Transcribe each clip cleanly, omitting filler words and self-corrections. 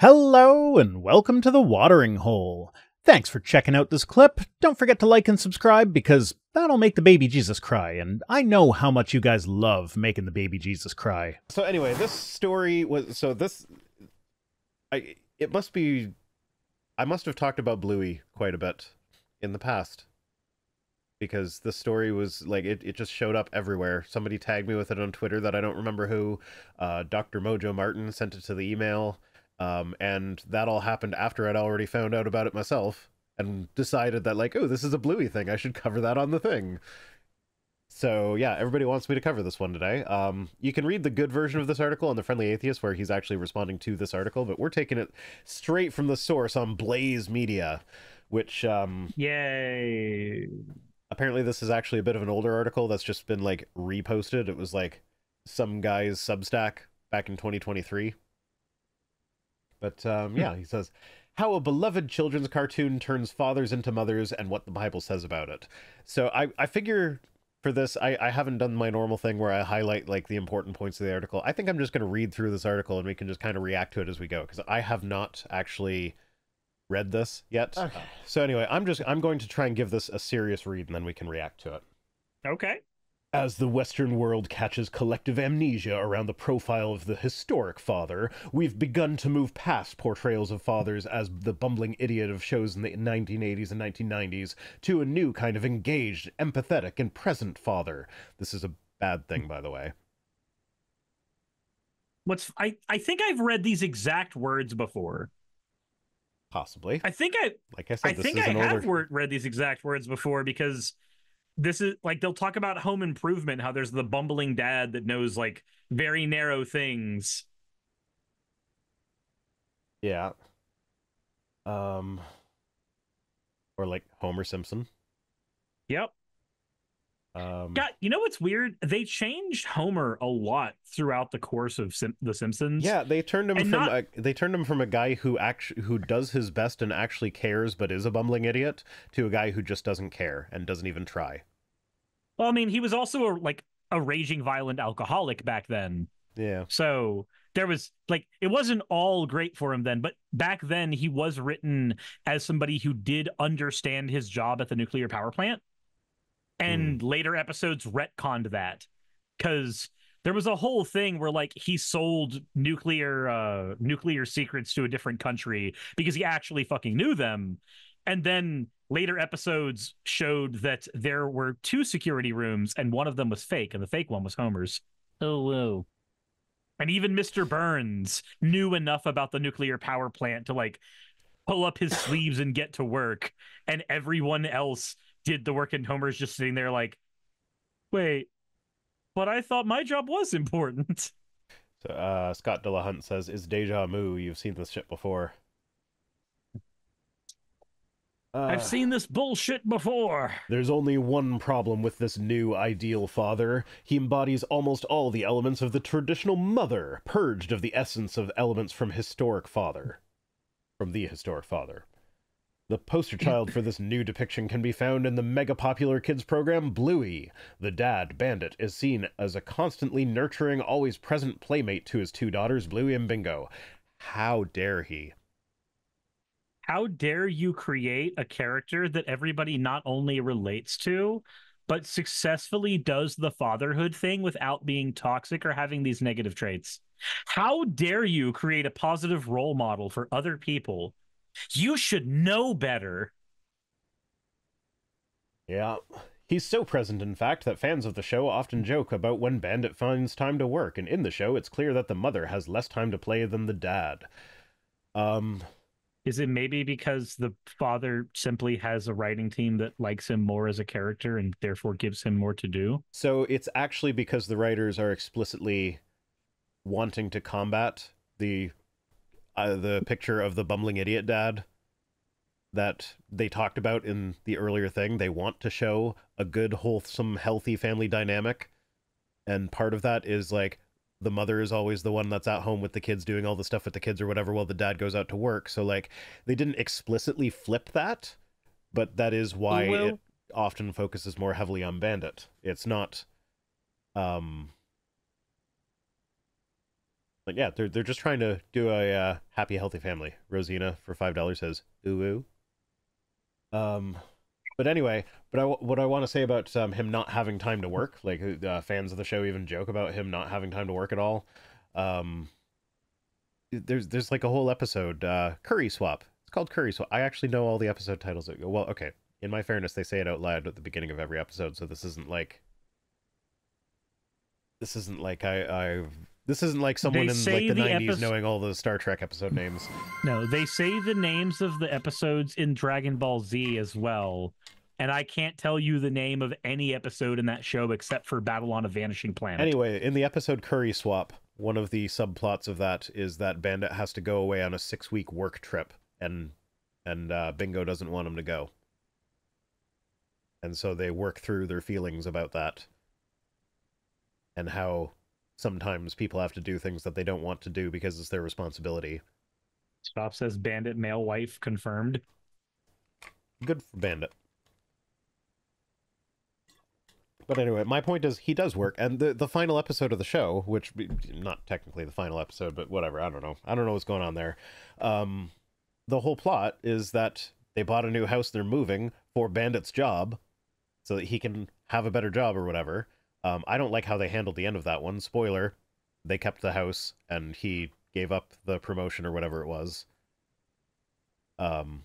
Hello and welcome to the Watering Hole. Thanks for checking out this clip. Don't forget to like and subscribe because that'll make the baby Jesus cry, and I know how much you guys love making the baby Jesus cry. So anyway, this story was I must have talked about Bluey quite a bit in the past. Because this story was like it just showed up everywhere. Somebody tagged me with it on Twitter that I don't remember who. Dr. Mojo Martin sent it to the email. And that all happened after I'd already found out about it myself and decided that, like, oh, this is a Bluey thing. I should cover that on the thing. So, yeah, everybody wants me to cover this one today. You can read the good version of this article on The Friendly Atheist, where he's actually responding to this article, but we're taking it straight from the source on Blaze Media, which, Yay! apparently this is actually a bit of an older article that's just been, like, reposted. It was, like, some guy's Substack back in 2023. But, yeah, he says, how a beloved children's cartoon turns fathers into mothers and what the Bible says about it. So I figure for this, I haven't done my normal thing where I highlight, like, the important points of the article. I think I'm just going to read through this article and we can just kind of react to it as we go, because I have not actually read this yet. Okay. So anyway, I'm going to try and give this a serious read and then we can react to it. Okay. As the Western world catches collective amnesia around the profile of the historic father, we've begun to move past portrayals of fathers as the bumbling idiot of shows in the 1980s and 1990s to a new kind of engaged, empathetic, and present father. This is a bad thing, by the way. I think I've read these exact words before. Possibly. I think I have read these exact words before, because this is like, they'll talk about Home Improvement, how there's the bumbling dad that knows, like, very narrow things. Yeah. Or like Homer Simpson. Yep. God, you know what's weird? They changed Homer a lot throughout the course of The Simpsons. Yeah, they turned him from a guy who does his best and actually cares but is a bumbling idiot to a guy who just doesn't care and doesn't even try. Well, I mean, he was also a raging violent alcoholic back then. Yeah. So there was, like, it wasn't all great for him then, but back then he was written as somebody who did understand his job at the nuclear power plant. And later episodes retconned that, because there was a whole thing where, like, he sold nuclear secrets to a different country because he actually fucking knew them. And then later episodes showed that there were two security rooms and one of them was fake, and the fake one was Homer's. Oh, whoa. And even Mr. Burns knew enough about the nuclear power plant to, like, pull up his sleeves and get to work. And everyone else did the work, and Homer's just sitting there like, wait, but I thought my job was important. So Scott Dillahunt says, is deja vu, you've seen this shit before. I've seen this bullshit before. There's only one problem with this new ideal father. He embodies almost all the elements of the traditional mother, purged of the essence of elements from the historic father. The poster child for this new depiction can be found in the mega-popular kids program Bluey. The dad, Bandit, is seen as a constantly nurturing, always present playmate to his two daughters, Bluey and Bingo. How dare he? How dare you create a character that everybody not only relates to, but successfully does the fatherhood thing without being toxic or having these negative traits? How dare you create a positive role model for other people? You should know better. Yeah. He's so present, in fact, that fans of the show often joke about when Bandit finds time to work, and in the show, it's clear that the mother has less time to play than the dad. Is it maybe because the father simply has a writing team that likes him more as a character and therefore gives him more to do? So it's actually because the writers are explicitly wanting to combat the picture of the bumbling idiot dad that they talked about in the earlier thing. They want to show a good, wholesome, healthy family dynamic. And part of that is, like, the mother is always the one that's at home with the kids doing all the stuff with the kids or whatever while the dad goes out to work. So, like, they didn't explicitly flip that, but that is why it often focuses more heavily on Bandit. It's not Like, yeah, they're just trying to do a happy, healthy family. Rosina for $5 says, ooh, ooh. But anyway, what I want to say about him not having time to work, like fans of the show even joke about him not having time to work at all. There's like a whole episode, Curry Swap. It's called Curry Swap. I actually know all the episode titles. Well, okay. In my fairness, they say it out loud at the beginning of every episode, so this isn't like this isn't like someone in like the 90s knowing all the Star Trek episode names. No, they say the names of the episodes in Dragon Ball Z as well. And I can't tell you the name of any episode in that show except for Battle on a Vanishing Planet. Anyway, in the episode Curry Swap, one of the subplots of that is that Bandit has to go away on a 6-week work trip, and Bingo doesn't want him to go. And so they work through their feelings about that, and how sometimes people have to do things that they don't want to do because it's their responsibility. Stop says Bandit male wife confirmed. Good for Bandit. But anyway, my point is he does work, and the final episode of the show, which not technically the final episode, but whatever, I don't know what's going on there. The whole plot is that they bought a new house, they're moving for Bandit's job so that he can have a better job or whatever. I don't like how they handled the end of that one. Spoiler, they kept the house and he gave up the promotion or whatever it was. And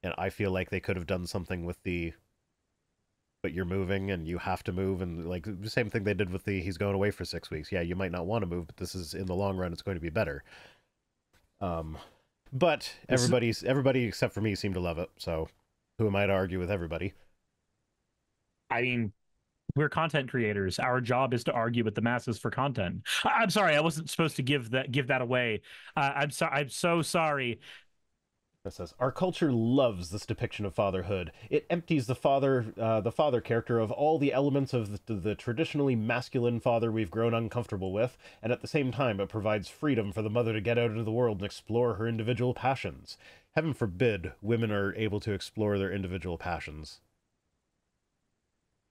I feel like they could have done something with but you're moving and you have to move, and like the same thing they did with he's going away for 6 weeks. Yeah, you might not want to move, but this is, in the long run, it's going to be better. But everybody except for me seemed to love it, so who am I to argue with everybody? I mean, we're content creators. Our job is to argue with the masses for content. I'm sorry, I wasn't supposed to give that away. I'm so sorry. It says, our culture loves this depiction of fatherhood. It empties the father character of all the elements of the traditionally masculine father we've grown uncomfortable with, and at the same time it provides freedom for the mother to get out into the world and explore her individual passions. Heaven forbid women are able to explore their individual passions.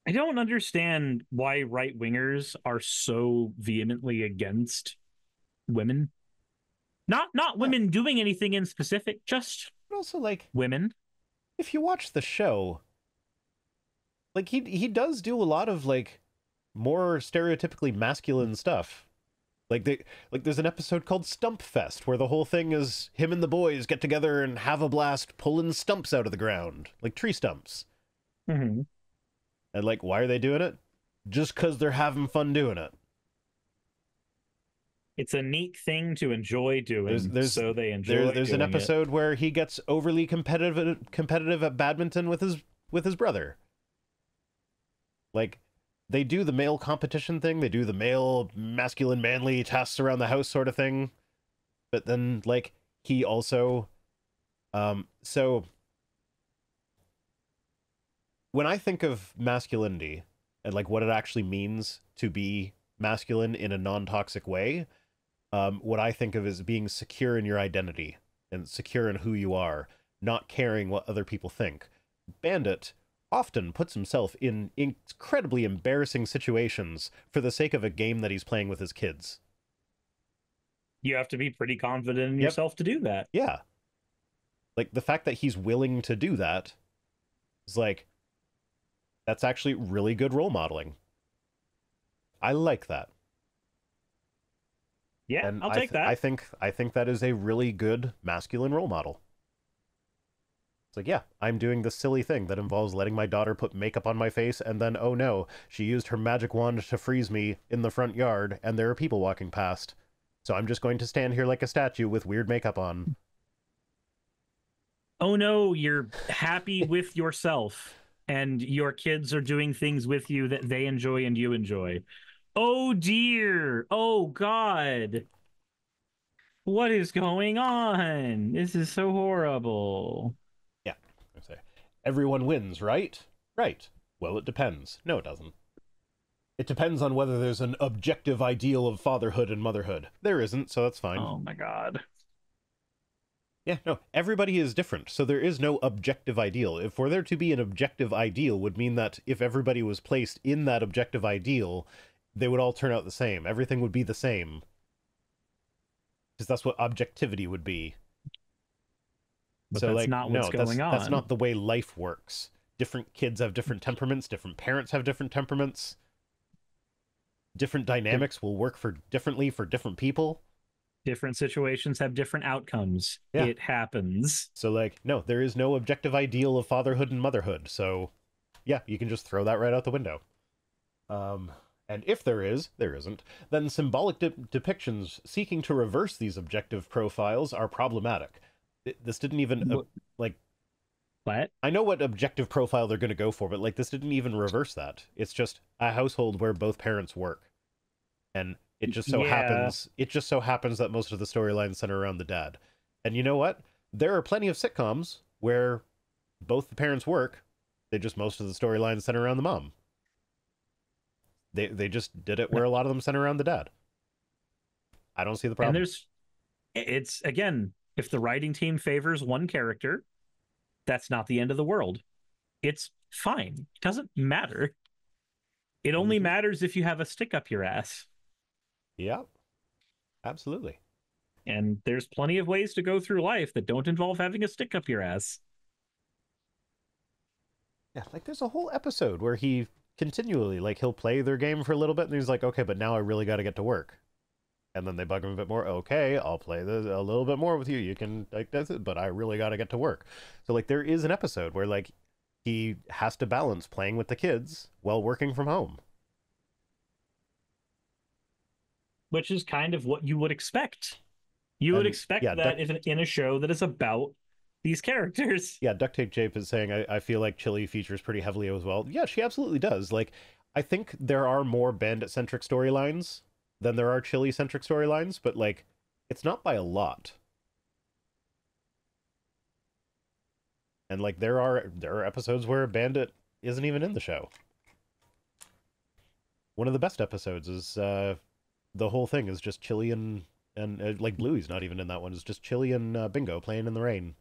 I don't understand why right-wingers are so vehemently against women. Not women doing anything in specific, just but also, like, women. If you watch the show, like he does do a lot of like more stereotypically masculine stuff. There's an episode called Stump Fest where the whole thing is him and the boys get together and have a blast pulling stumps out of the ground, like tree stumps. Mm-hmm. And like, why are they doing it? Just because they're having fun doing it. It's a neat thing to enjoy doing, so they enjoy There's an episode where he gets overly competitive at badminton with his brother. Like, they do the male competition thing, they do the male masculine manly tasks around the house sort of thing, but then like he also so when I think of masculinity and like what it actually means to be masculine in a non-toxic way, what I think of is being secure in your identity and secure in who you are, not caring what other people think. Bandit often puts himself in incredibly embarrassing situations for the sake of a game that he's playing with his kids. You have to be pretty confident in yourself to do that. Yeah. Like, the fact that he's willing to do that is like, that's actually really good role modeling. I like that. Yeah, and I'll take that. I think that is a really good masculine role model. It's like, yeah, I'm doing this silly thing that involves letting my daughter put makeup on my face, and then, oh no, she used her magic wand to freeze me in the front yard, and there are people walking past. So I'm just going to stand here like a statue with weird makeup on. Oh no, you're happy with yourself, and your kids are doing things with you that they enjoy and you enjoy. Oh dear. Oh God. What is going on? This is so horrible. Yeah. Everyone wins, right? Right. Well, it depends. No, it doesn't. It depends on whether there's an objective ideal of fatherhood and motherhood. There isn't, so that's fine. Oh my God. Yeah, no, everybody is different, so there is no objective ideal. If for there to be an objective ideal would mean that if everybody was placed in that objective ideal, they would all turn out the same. Everything would be the same. because that's what objectivity would be. But So that's like, not what's no, going on. that's not the way life works. Different kids have different temperaments, different parents have different temperaments. Different dynamics will work differently for different people. Different situations have different outcomes. Yeah. It happens. So like, no, there is no objective ideal of fatherhood and motherhood. So yeah, you can just throw that right out the window. And if there isn't, then symbolic depictions seeking to reverse these objective profiles are problematic. This didn't even like. What? I know what objective profile they're going to go for, but like this didn't even reverse that. It's just a household where both parents work, and it just so happens that most of the storylines center around the dad. And you know what? There are plenty of sitcoms where both the parents work. Most of the storylines center around the mom. They just did it where a lot of them center around the dad. I don't see the problem. And it's again, if the writing team favors one character, that's not the end of the world. It's fine. It doesn't matter. It only matters if you have a stick up your ass. Yeah, absolutely. And there's plenty of ways to go through life that don't involve having a stick up your ass. Yeah, like there's a whole episode where he continually, like, he'll play their game for a little bit and he's like, okay, but now I really got to get to work. And then they bug him a bit more. Okay, I'll play this a little bit more with you. You can like this, but I really got to get to work. So like there is an episode where like he has to balance playing with the kids while working from home. Which is kind of what you would expect. You would expect that in a show that is about these characters. Yeah, Duct Tape Jape is saying, I feel like Chili features pretty heavily as well. Yeah, she absolutely does. Like, I think there are more Bandit-centric storylines than there are Chili-centric storylines, but, like, it's not by a lot. And, like, there are episodes where Bandit isn't even in the show. One of the best episodes is, the whole thing is just Chili and like, Bluey's not even in that one. It's just Chili and Bingo playing in the rain.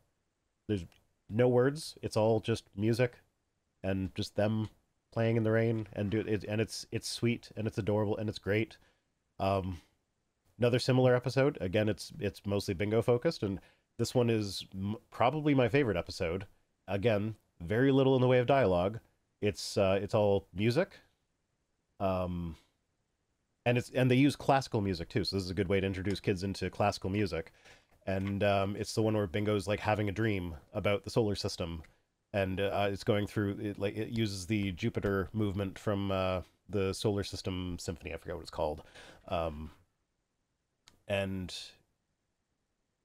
There's no words. It's all just music and just them playing in the rain and it's sweet and it's adorable and it's great. Another similar episode. Again, it's mostly Bingo focused, and this one is probably my favorite episode. Again, very little in the way of dialogue. It's all music. And they use classical music too, so this is a good way to introduce kids into classical music. And it's the one where Bingo's like having a dream about the solar system, and it's going through it, like it uses the Jupiter movement from the Solar System Symphony. I forget what it's called. And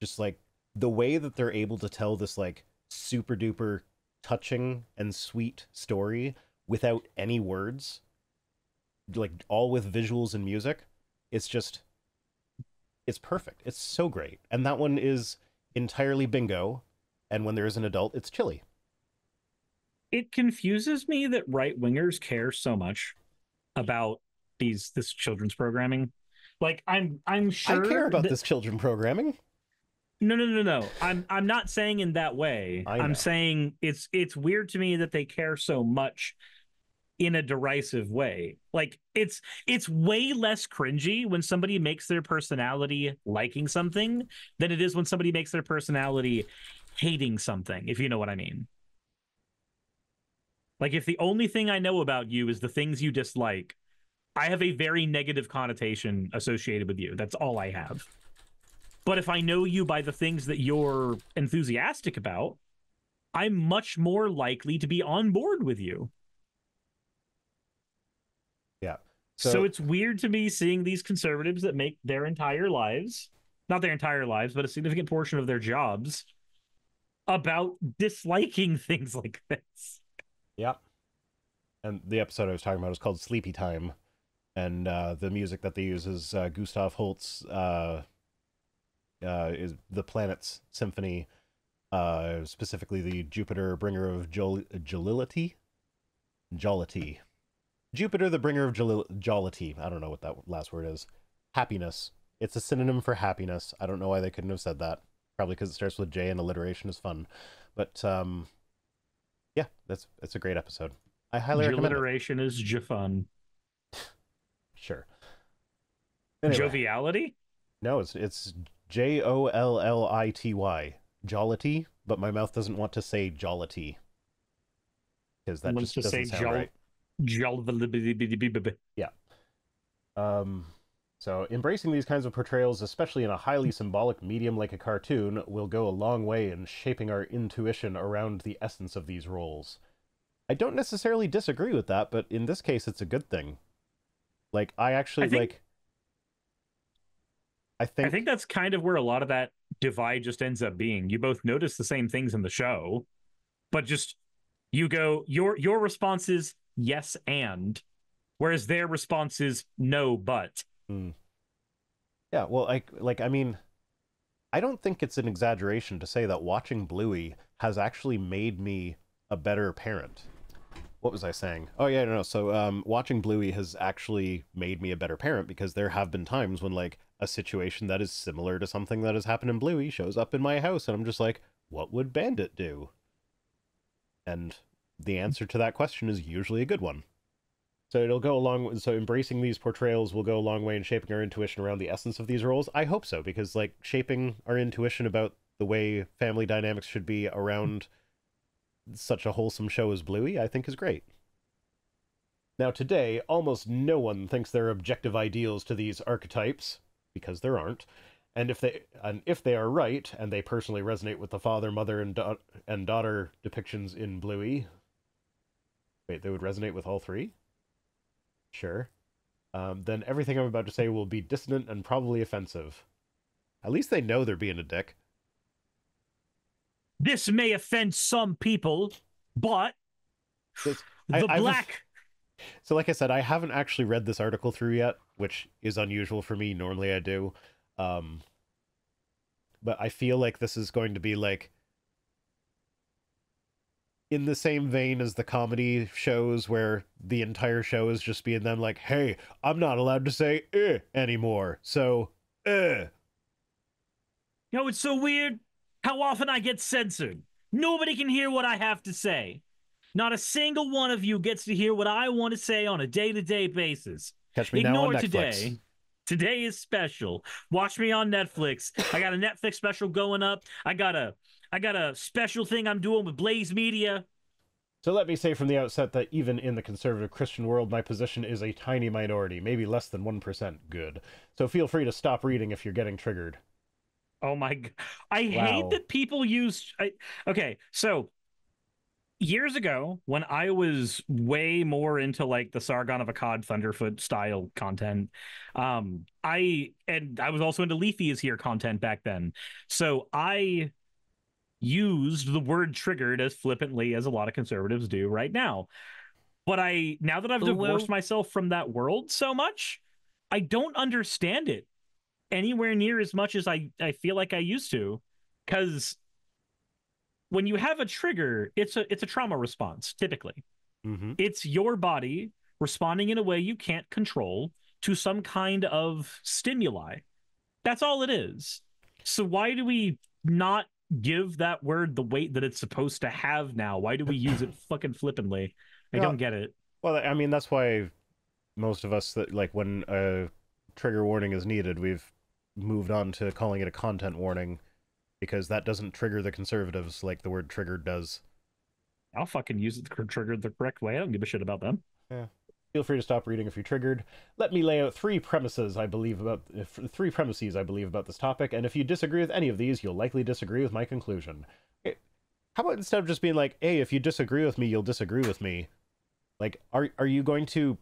just like the way that they're able to tell this like super duper touching and sweet story without any words, like all with visuals and music, it's perfect. It's so great. And that one is entirely Bingo, and when there is an adult, it's Chili. It confuses me that right-wingers care so much about this children's programming. Like, I'm sure I care about this children programming. No. I'm not saying in that way. I'm saying it's weird to me that they care so much in a derisive way. Like, it's way less cringy when somebody makes their personality liking something than it is when somebody makes their personality hating something, if you know what I mean. Like, if the only thing I know about you is the things you dislike, I have a very negative connotation associated with you. That's all I have. But if I know you by the things that you're enthusiastic about, I'm much more likely to be on board with you. Yeah. So it's weird to me seeing these conservatives that make their entire lives, not their entire lives, but a significant portion of their jobs about disliking things like this. Yeah. And the episode I was talking about is called Sleepy Time. And the music that they use is Gustav Holst's is the Planets Symphony, specifically the Jupiter Bringer of Jollity. Jupiter, the Bringer of Jollity. I don't know what that last word is. Happiness. It's a synonym for happiness. I don't know why they couldn't have said that. Probably because it starts with J and alliteration is fun. But yeah, it's a great episode. I highly recommend it. Alliteration is fun. Sure. Anyway. Joviality? No, it's Jollity. Jollity, but my mouth doesn't want to say jollity. Because that Let's just doesn't say sound right. Yeah. So embracing these kinds of portrayals, especially in a highly symbolic medium like a cartoon, will go a long way in shaping our intuition around the essence of these roles. I don't necessarily disagree with that, but in this case, it's a good thing. Like, I actually, I think that's kind of where a lot of that divide just ends up being. You both notice the same things in the show, but just you go your response is yes and, whereas their response is no but. Yeah, well, I mean, I don't think it's an exaggeration to say that watching Bluey has actually made me a better parent. What was I saying? Oh yeah, no. So watching Bluey has actually made me a better parent because there have been times when like a situation that is similar to something that has happened in Bluey shows up in my house, and I'm just like, what would Bandit do? And the answer to that question is usually a good one. So it'll go along. So embracing these portrayals will go a long way in shaping our intuition around the essence of these roles. I hope so, because like shaping our intuition about the way family dynamics should be around such a wholesome show as Bluey, I think is great. Now today, almost no one thinks there are objective ideals to these archetypes, because there aren't. And if they are right, and they personally resonate with the father, mother, and daughter depictions in Bluey, wait, they would resonate with all three? Sure. Then everything I'm about to say will be dissonant and probably offensive. At least they know they're being a dick. This may offend some people, but black. So like I said, I haven't actually read this article through yet, which is unusual for me. Normally I do. But I feel like this is going to be like in the same vein as the comedy shows where the entire show is just being them like, hey, I'm not allowed to say anymore. So, You know, it's so weird how often I get censored. Nobody can hear what I have to say. Not a single one of you gets to hear what I want to say on a day-to-day basis. Catch me now on Netflix. Today. Today is special. Watch me on Netflix. I got a Netflix special going up. I got a special thing I'm doing with Blaze Media. So let me say from the outset that even in the conservative Christian world, my position is a tiny minority, maybe less than 1% good. So feel free to stop reading if you're getting triggered. Oh my God. I hate that people use... Okay, so years ago, when I was way more into like the Sargon of Akkad Thunderfoot style content, I was also into Leafy is Here content back then. So I used the word triggered as flippantly as a lot of conservatives do right now. But now that I've divorced myself from that world so much, I don't understand it anywhere near as much as I feel like I used to. Because when you have a trigger, it's a trauma response, typically. Mm-hmm. It's your body responding in a way you can't control to some kind of stimuli. That's all it is. So why do we not give that word the weight that it's supposed to have now? Why do we use it fucking flippantly? I don't get it. Well, I mean, that's why most of us, that like when a trigger warning is needed, we've moved on to calling it a content warning, because that doesn't trigger the conservatives like the word triggered does. I'll fucking use it triggered the correct way. I don't give a shit about them. Yeah. Feel free to stop reading if you're triggered. Let me lay out three premises I believe about this topic, and if you disagree with any of these, you'll likely disagree with my conclusion. How about instead of just being like, hey, if you disagree with me, you'll disagree with me, like, are you going to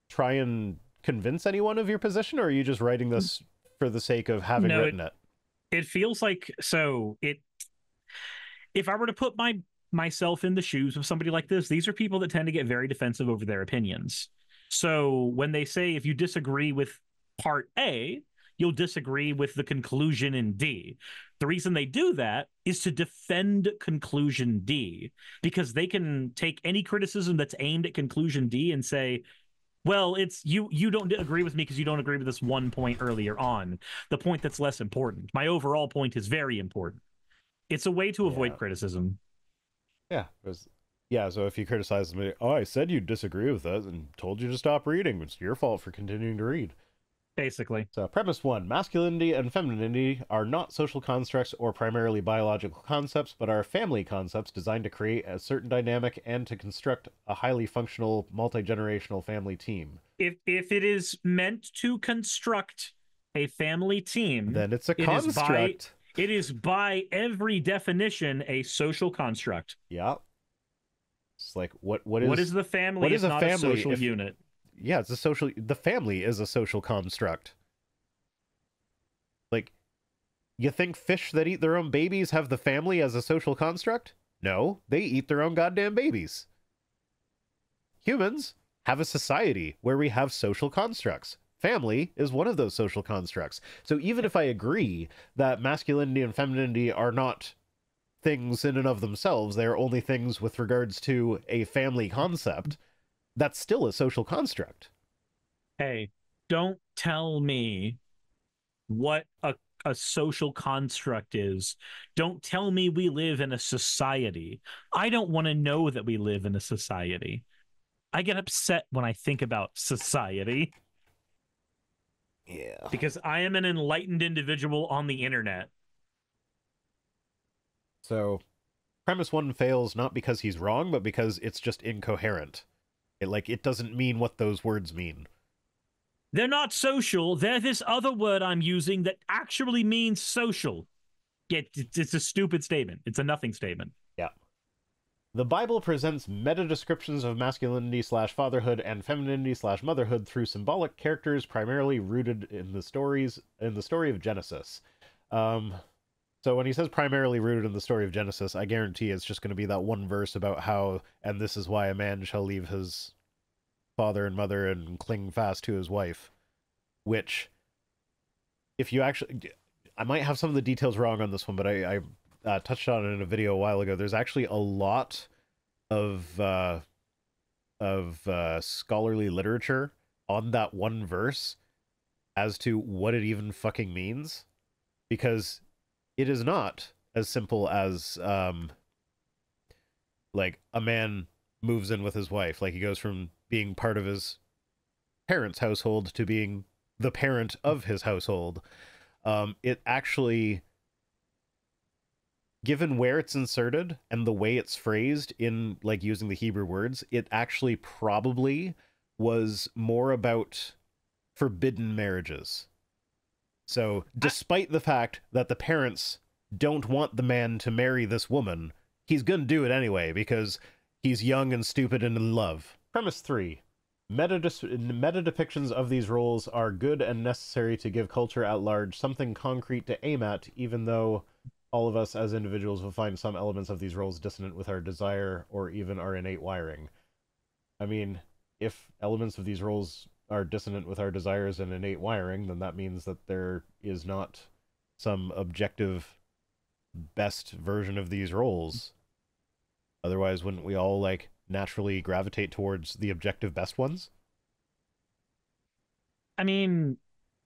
try and convince anyone of your position, or are you just writing this for the sake of having written it? It feels like, if I were to put myself in the shoes of somebody like this, these are people that tend to get very defensive over their opinions. So when they say, if you disagree with part A, you'll disagree with the conclusion in D. The reason they do that is to defend conclusion D, because they can take any criticism that's aimed at conclusion D and say, well, it's you don't agree with me because you don't agree with this one point earlier on, the point that's less important. My overall point is very important. It's a way to avoid criticism. Yeah, so if you criticize me, oh, I said you disagree with us and told you to stop reading. It's your fault for continuing to read. Basically. So, premise one, masculinity and femininity are not social constructs or primarily biological concepts, but are family concepts designed to create a certain dynamic and to construct a highly functional, multi-generational family team. If it is meant to construct a family team, Then it's a construct. It is by every definition a social construct. Yeah. It's like what is the family? What is not a social unit? Yeah, it's a social. The family is a social construct. Like, you think fish that eat their own babies have the family as a social construct? No, they eat their own goddamn babies. Humans have a society where we have social constructs. Family is one of those social constructs. So even if I agree that masculinity and femininity are not things in and of themselves, they are only things with regards to a family concept, that's still a social construct. Hey, don't tell me what a social construct is. Don't tell me we live in a society. I don't want to know that we live in a society. I get upset when I think about society. Yeah. Because I am an enlightened individual on the internet. So, premise one fails not because he's wrong, but because it's just incoherent. It doesn't mean what those words mean. They're not social. They're this other word I'm using that actually means social. It's a stupid statement. It's a nothing statement. Yeah. The Bible presents meta descriptions of masculinity / fatherhood and femininity / motherhood through symbolic characters primarily rooted in the story of Genesis. So when he says primarily rooted in the story of Genesis, I guarantee it's just going to be that one verse about how, and this is why a man shall leave his father and mother and cling fast to his wife. Which, if you actually, I might have some of the details wrong on this one, but I touched on it in a video a while ago. There's actually a lot of scholarly literature on that one verse as to what it even fucking means, because it is not as simple as like a man moves in with his wife. Like, he goes from being part of his parents' household to being the parent of his household. It actually, given where it's inserted and the way it's phrased in, like, using the Hebrew words, it actually probably was more about forbidden marriages. So, despite the fact that the parents don't want the man to marry this woman, he's gonna do it anyway because he's young and stupid and in love. Premise 3. Meta depictions of these roles are good and necessary to give culture at large something concrete to aim at, even though all of us as individuals will find some elements of these roles dissonant with our desire or even our innate wiring. I mean, if elements of these roles are dissonant with our desires and innate wiring, then that means that there is not some objective best version of these roles. Otherwise, wouldn't we all, like, naturally gravitate towards the objective best ones? I mean,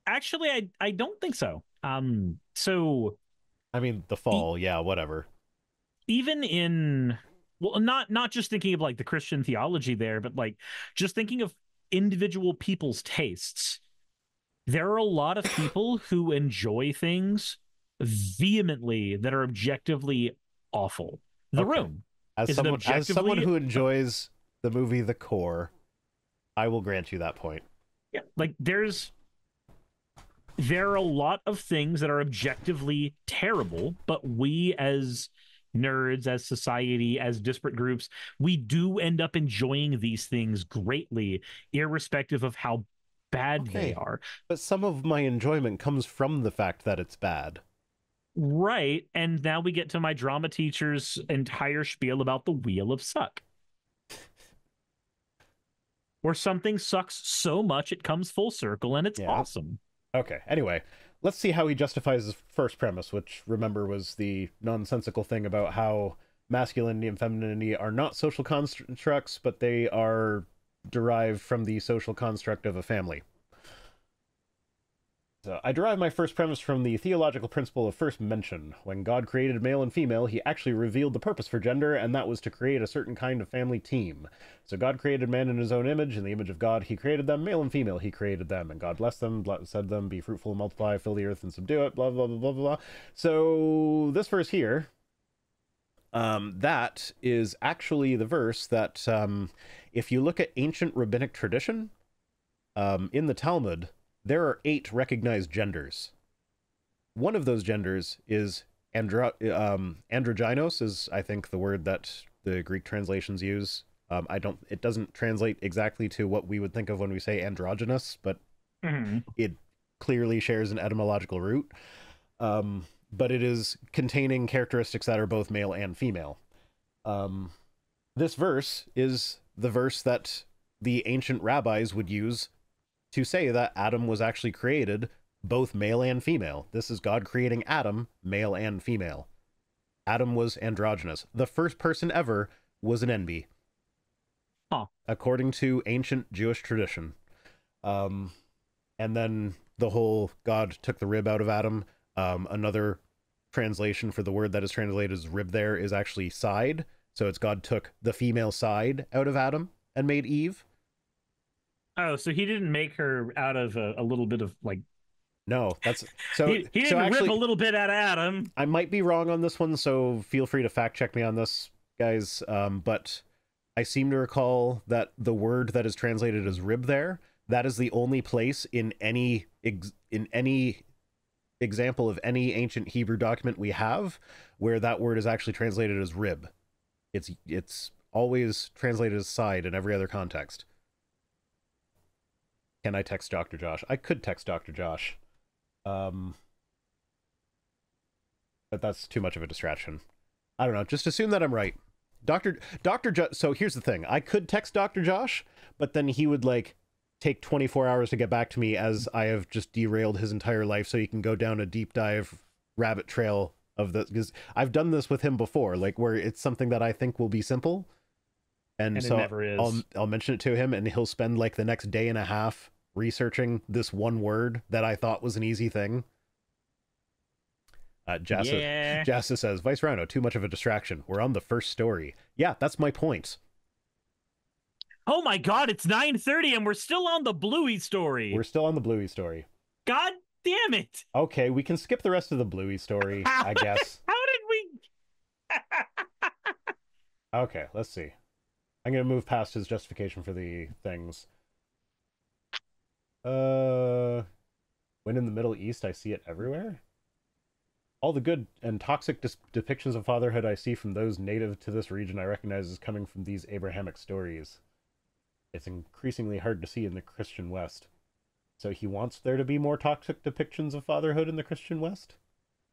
actually, I don't think so. So I mean, the fall, yeah, whatever. Even in, well, not just thinking of like the Christian theology there, but like just thinking of individual people's tastes. There are a lot of people who enjoy things vehemently that are objectively awful. The Room. As someone who enjoys the movie The Core, I will grant you that point. Yeah, like there are a lot of things that are objectively terrible, but we as nerds, as society, as disparate groups, we do end up enjoying these things greatly, irrespective of how bad they are. But some of my enjoyment comes from the fact that it's bad. Right, and now we get to my drama teacher's entire spiel about the wheel of suck. Where something sucks so much it comes full circle and it's awesome. Okay, anyway, let's see how he justifies his first premise, which, remember, was the nonsensical thing about how masculinity and femininity are not social constructs, but they are derived from the social construct of a family. So, I derive my first premise from the theological principle of first mention. When God created male and female, he actually revealed the purpose for gender, and that was to create a certain kind of family team. So God created man in his own image. In the image of God, he created them. Male and female, he created them. And God blessed them, said them, be fruitful and multiply, fill the earth and subdue it, blah, blah, blah, blah, blah. So this verse here, that is actually the verse that, if you look at ancient rabbinic tradition, in the Talmud, there are 8 recognized genders. One of those genders is androgynos, is I think the word that the Greek translations use. It doesn't translate exactly to what we would think of when we say androgynous, but it clearly shares an etymological root. But it is containing characteristics that are both male and female. This verse is the verse that the ancient rabbis would use to say that Adam was actually created both male and female. This is God creating Adam, male and female. Adam was androgynous. The first person ever was an envy. According to ancient Jewish tradition. And then the whole God took the rib out of Adam. Another translation for the word that is translated as rib there is actually side. So it's God took the female side out of Adam and made Eve. Oh, so he didn't make her out of a little bit of like. No, that's so. He didn't so actually, rip a little bit out of Adam. I might be wrong on this one, so feel free to fact check me on this, guys. But I seem to recall that the word that is translated as rib there, that is the only place in any example of any ancient Hebrew document we have where that word is actually translated as rib. It's always translated as side in every other context. Can I text Dr. Josh? I could text Dr. Josh. But that's too much of a distraction. I don't know. Just assume that I'm right. So here's the thing. I could text Dr. Josh, but then he would like take 24 hours to get back to me, as I have just derailed his entire life so he can go down a deep dive rabbit trail of this, because I've done this with him before, like where it's something that I think will be simple. And so it never is. I'll mention it to him, and he'll spend like the next day and a half researching this one word that I thought was an easy thing. Jassa says, Vice Rhino, too much of a distraction. We're on the first story. Yeah, that's my point. Oh my god, it's 9:30 and we're still on the Bluey story. We're still on the Bluey story. God damn it. Okay, we can skip the rest of the Bluey story, I guess. How did we... Okay, let's see. I'm going to move past his justification for the things. When in the Middle East, I see it everywhere. All the good and toxic depictions of fatherhood I see from those native to this region I recognize as coming from these Abrahamic stories. It's increasingly hard to see in the Christian West. So he wants there to be more toxic depictions of fatherhood in the Christian West?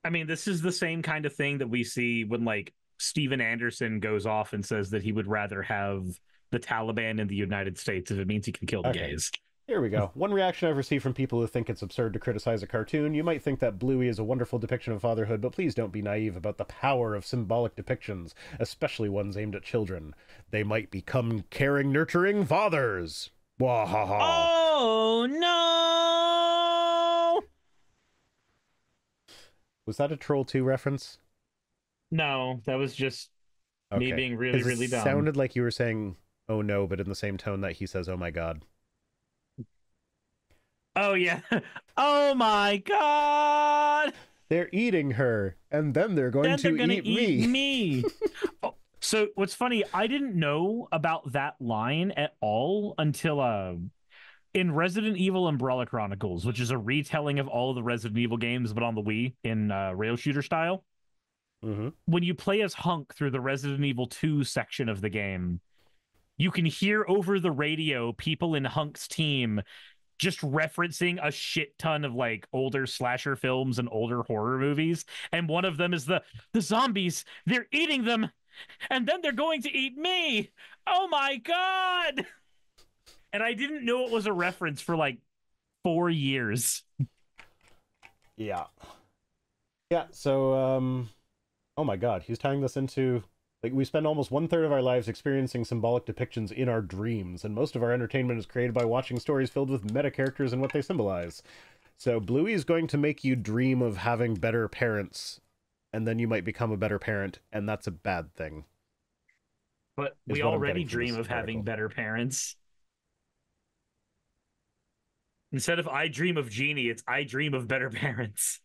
I mean, this is the same kind of thing that we see when, like, Steven Anderson goes off and says that he would rather have the Taliban in the United States if it means he can kill the gays. Here we go. One reaction I've received from people who think it's absurd to criticize a cartoon: you might think that Bluey is a wonderful depiction of fatherhood, but please don't be naive about the power of symbolic depictions, especially ones aimed at children. They might become caring, nurturing fathers. Wahaha. Oh, no! Was that a Troll 2 reference? No, that was just me being really, really dumb. It sounded like you were saying, oh no, but in the same tone that he says, oh my god. Oh, yeah. Oh, my God. They're eating her, and then they're going to eat me. Oh, so what's funny, I didn't know about that line at all until in Resident Evil Umbrella Chronicles, which is a retelling of all of the Resident Evil games, but on the Wii in rail shooter style. Mm-hmm. When you play as Hunk through the Resident Evil 2 section of the game, you can hear over the radio people in Hunk's team just referencing a shit ton of like older slasher films and older horror movies. And one of them is the zombies. They're eating them. And then they're going to eat me. Oh my God. And I didn't know it was a reference for like 4 years. Yeah. Yeah. So, oh my God, he's tying this into, like, we spend almost 1/3 of our lives experiencing symbolic depictions in our dreams, and most of our entertainment is created by watching stories filled with meta characters and what they symbolize. So Bluey is going to make you dream of having better parents, and then you might become a better parent, and that's a bad thing. But Is we what I'm already getting from dream this of having article. better parents. Instead of I dream of Genie, it's I dream of better parents.